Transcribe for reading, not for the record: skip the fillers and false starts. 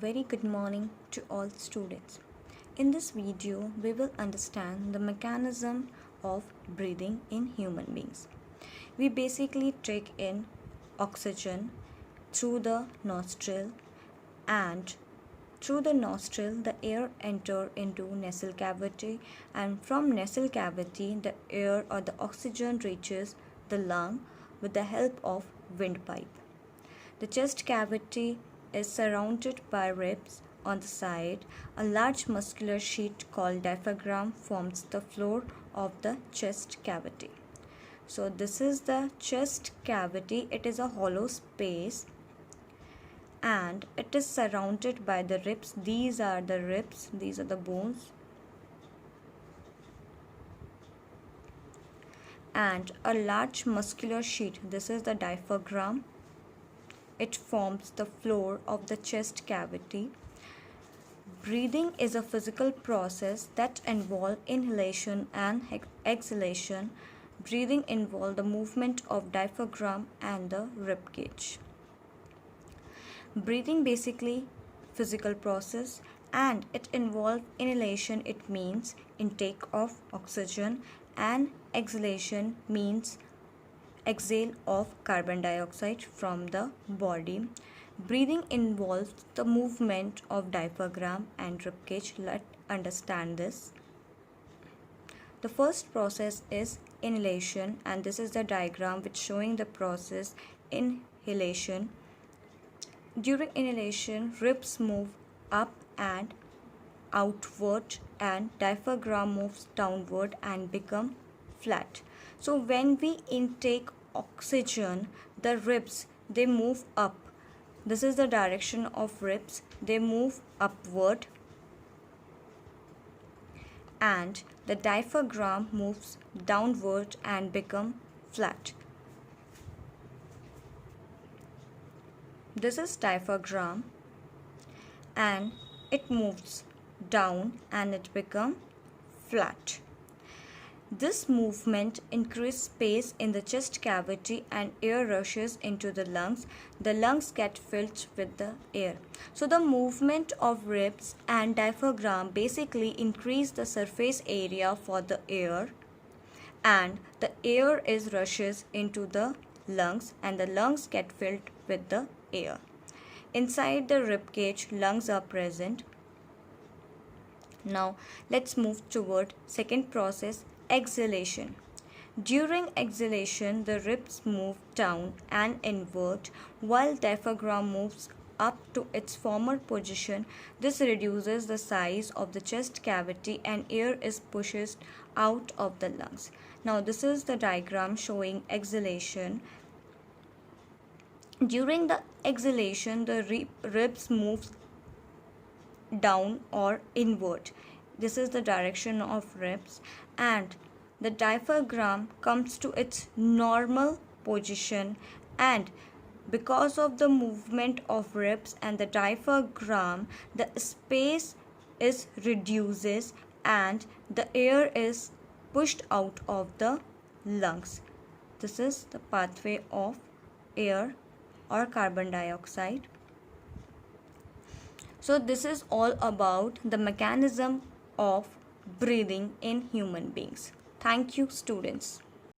very good morning to all students. In this video, we will understand the mechanism of breathing in human beings. We basically take in oxygen through the nostril, and through the nostril the air enter into nasal cavity, and from nasal cavity the air or the oxygen reaches the lung with the help of windpipe. The chest cavity is surrounded by ribs on the side. A large muscular sheet called diaphragm forms the floor of the chest cavity. So this is the chest cavity. It is a hollow space and it is surrounded by the ribs. These are the ribs, these are the bones, and a large muscular sheet. This is the diaphragm. It forms the floor of the chest cavity. Breathing is a physical process that involves inhalation and exhalation. Breathing involves the movement of diaphragm and the rib cage. Breathing basically physical process and it involves inhalation. It means intake of oxygen, and exhalation means exhale of carbon dioxide from the body. Breathing involves the movement of diaphragm and ribcage. Let's understand this. The first process is inhalation, and this is the diagram which showing the process inhalation. During inhalation, ribs move up and outward and diaphragm moves downward and become flat. So when we intake oxygen, the ribs they move up. This is the direction of ribs. They move upward and the diaphragm moves downward and become flat. This is diaphragm and it moves down and it become flat. This movement increases space in the chest cavity and air rushes into the lungs. The lungs get filled with the air. So the movement of ribs and diaphragm basically increase the surface area for the air, and the air is rushes into the lungs and the lungs get filled with the air. Inside the rib cage, lungs are present. Now let's move toward second process, exhalation. During exhalation, the ribs move down and inward while diaphragm moves up to its former position. This reduces the size of the chest cavity and air is pushed out of the lungs. Now this is the diagram showing exhalation. During the exhalation, the ribs moves down or inward. This is the direction of ribs, and the diaphragm comes to its normal position, and because of the movement of ribs and the diaphragm, the space is reduces and the air is pushed out of the lungs. This is the pathway of air or carbon dioxide. So this is all about the mechanism of breathing in human beings. Thank you, students.